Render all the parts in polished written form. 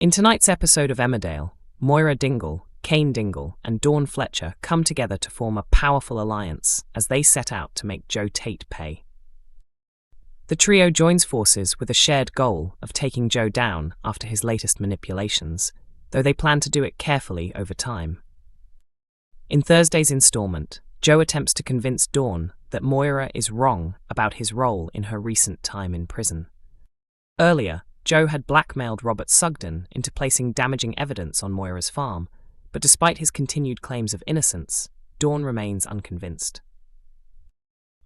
In tonight's episode of Emmerdale, Moira Dingle, Cain Dingle, and Dawn Fletcher come together to form a powerful alliance as they set out to make Joe Tate pay. The trio joins forces with a shared goal of taking Joe down after his latest manipulations, though they plan to do it carefully over time. In Thursday's installment, Joe attempts to convince Dawn that Moira is wrong about his role in her recent time in prison. Earlier, Joe had blackmailed Robert Sugden into placing damaging evidence on Moira's farm, but despite his continued claims of innocence, Dawn remains unconvinced.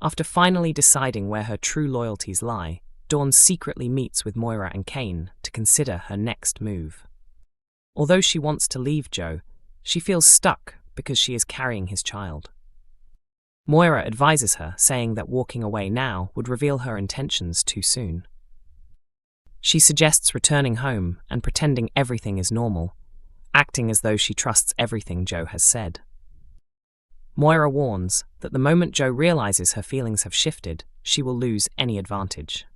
After finally deciding where her true loyalties lie, Dawn secretly meets with Moira and Cain to consider her next move. Although she wants to leave Joe, she feels stuck because she is carrying his child. Moira advises her, saying that walking away now would reveal her intentions too soon. She suggests returning home and pretending everything is normal, acting as though she trusts everything Joe has said. Moira warns that the moment Joe realizes her feelings have shifted, she will lose any advantage.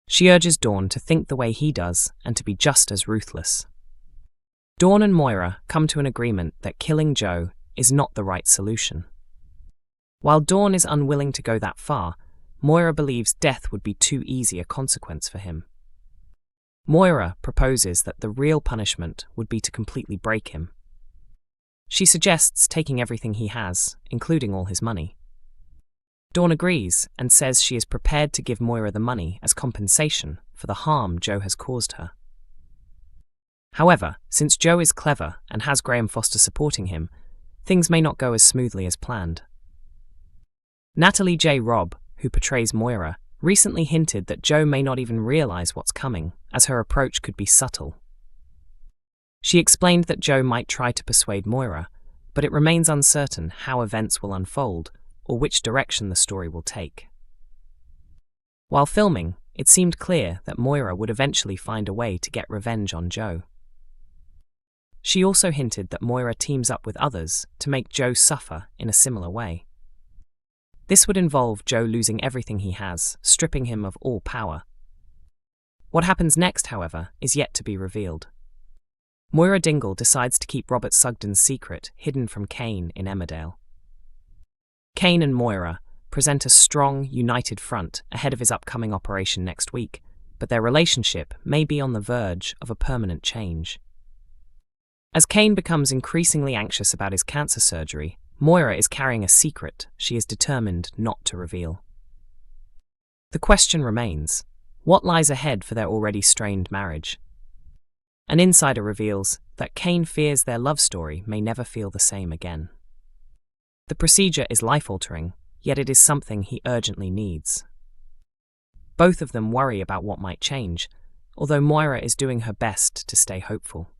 She urges Dawn to think the way he does and to be just as ruthless. Dawn and Moira come to an agreement that killing Joe is not the right solution. While Dawn is unwilling to go that far, Moira believes death would be too easy a consequence for him. Moira proposes that the real punishment would be to completely break him. She suggests taking everything he has, including all his money. Dawn agrees and says she is prepared to give Moira the money as compensation for the harm Joe has caused her. However, since Joe is clever and has Graham Foster supporting him, things may not go as smoothly as planned. Natalie J. Robb, who portrays Moira, recently hinted that Joe may not even realize what's coming, as her approach could be subtle. She explained that Joe might try to persuade Moira, but it remains uncertain how events will unfold or which direction the story will take. While filming, it seemed clear that Moira would eventually find a way to get revenge on Joe. She also hinted that Moira teams up with others to make Joe suffer in a similar way. This would involve Joe losing everything he has, stripping him of all power. What happens next, however, is yet to be revealed. Moira Dingle decides to keep Robert Sugden's secret hidden from Cain in Emmerdale. Cain and Moira present a strong, united front ahead of his upcoming operation next week, but their relationship may be on the verge of a permanent change. As Cain becomes increasingly anxious about his cancer surgery, Moira is carrying a secret she is determined not to reveal. The question remains, what lies ahead for their already strained marriage? An insider reveals that Cain fears their love story may never feel the same again. The procedure is life-altering, yet it is something he urgently needs. Both of them worry about what might change, although Moira is doing her best to stay hopeful.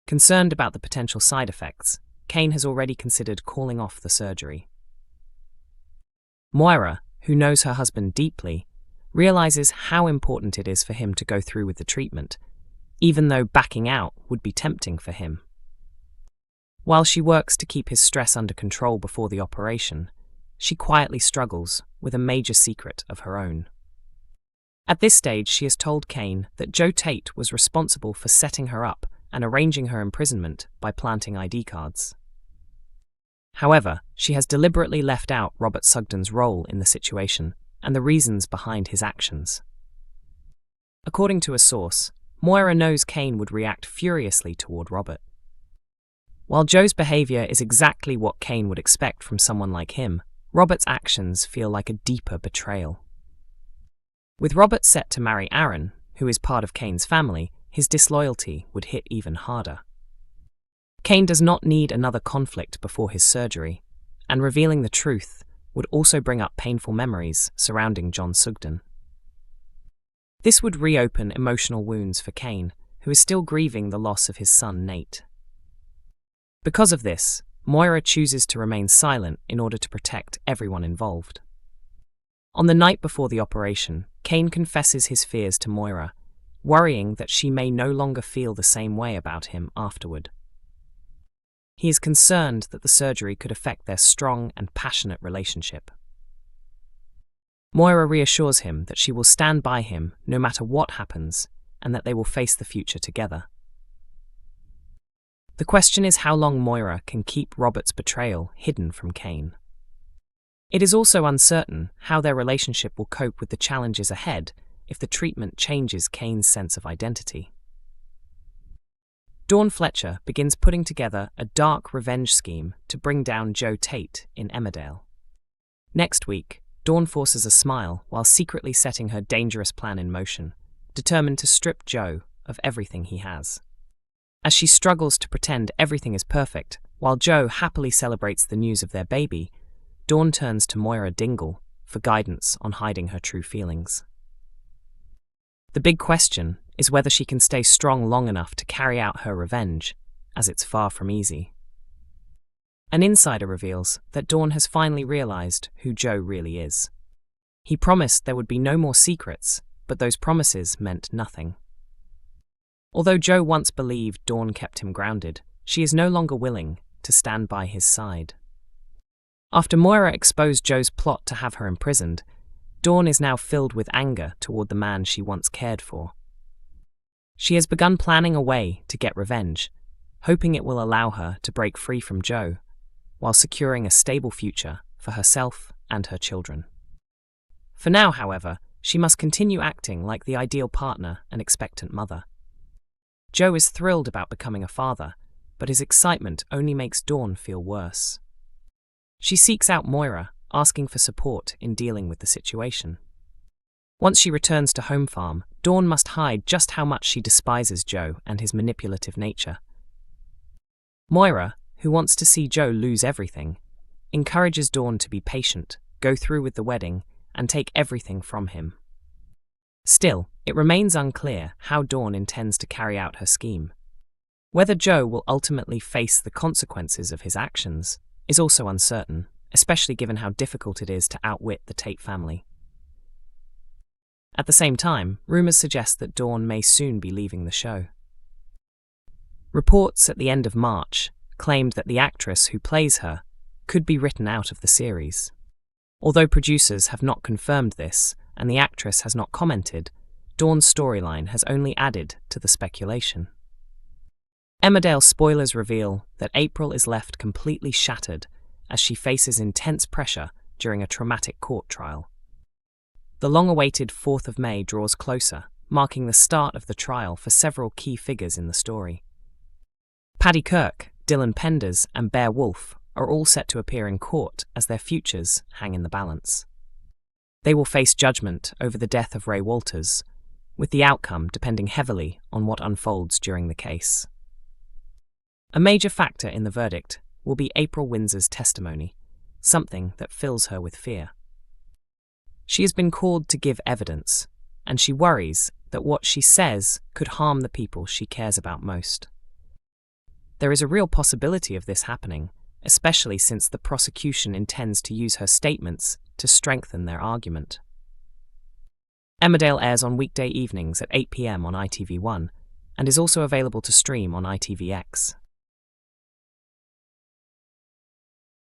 Concerned about the potential side effects, Cain has already considered calling off the surgery. Moira, who knows her husband deeply, realizes how important it is for him to go through with the treatment, even though backing out would be tempting for him. While she works to keep his stress under control before the operation, she quietly struggles with a major secret of her own. At this stage, she has told Cain that Joe Tate was responsible for setting her up and arranging her imprisonment by planting ID cards. However, she has deliberately left out Robert Sugden's role in the situation and the reasons behind his actions. According to a source, Moira knows Cain would react furiously toward Robert. While Joe's behavior is exactly what Cain would expect from someone like him, Robert's actions feel like a deeper betrayal. With Robert set to marry Aaron, who is part of Cain's family, his disloyalty would hit even harder. Cain does not need another conflict before his surgery, and revealing the truth would also bring up painful memories surrounding John Sugden. This would reopen emotional wounds for Cain, who is still grieving the loss of his son Nate. Because of this, Moira chooses to remain silent in order to protect everyone involved. On the night before the operation, Cain confesses his fears to Moira, worrying that she may no longer feel the same way about him afterward. He is concerned that the surgery could affect their strong and passionate relationship. Moira reassures him that she will stand by him no matter what happens, and that they will face the future together. The question is how long Moira can keep Robert's betrayal hidden from Cain. It is also uncertain how their relationship will cope with the challenges ahead if the treatment changes Cain's sense of identity. Dawn Fletcher begins putting together a dark revenge scheme to bring down Joe Tate in Emmerdale. Next week, Dawn forces a smile while secretly setting her dangerous plan in motion, determined to strip Joe of everything he has. As she struggles to pretend everything is perfect, while Joe happily celebrates the news of their baby, Dawn turns to Moira Dingle for guidance on hiding her true feelings. The big question is whether she can stay strong long enough to carry out her revenge, as it's far from easy. An insider reveals that Dawn has finally realized who Joe really is. He promised there would be no more secrets, but those promises meant nothing. Although Joe once believed Dawn kept him grounded, she is no longer willing to stand by his side. After Moira exposed Joe's plot to have her imprisoned, Dawn is now filled with anger toward the man she once cared for. She has begun planning a way to get revenge, hoping it will allow her to break free from Joe, while securing a stable future for herself and her children. For now, however, she must continue acting like the ideal partner and expectant mother. Joe is thrilled about becoming a father, but his excitement only makes Dawn feel worse. She seeks out Moira, asking for support in dealing with the situation. Once she returns to Home Farm, Dawn must hide just how much she despises Joe and his manipulative nature. Moira, who wants to see Joe lose everything, encourages Dawn to be patient, go through with the wedding, and take everything from him. Still, it remains unclear how Dawn intends to carry out her scheme. Whether Joe will ultimately face the consequences of his actions is also uncertain, especially given how difficult it is to outwit the Tate family. At the same time, rumors suggest that Dawn may soon be leaving the show. Reports at the end of March claimed that the actress who plays her could be written out of the series. Although producers have not confirmed this, and the actress has not commented, Dawn's storyline has only added to the speculation. Emmerdale spoilers reveal that April is left completely shattered as she faces intense pressure during a traumatic court trial. The long-awaited 4th of May draws closer, marking the start of the trial for several key figures in the story. Paddy Kirk, Dylan Penders, and Bear Wolf are all set to appear in court as their futures hang in the balance. They will face judgment over the death of Ray Walters, with the outcome depending heavily on what unfolds during the case. A major factor in the verdict will be April Windsor's testimony, something that fills her with fear. She has been called to give evidence, and she worries that what she says could harm the people she cares about most. There is a real possibility of this happening, especially since the prosecution intends to use her statements to strengthen their argument. Emmerdale airs on weekday evenings at 8 p.m. on ITV1 and is also available to stream on ITVX.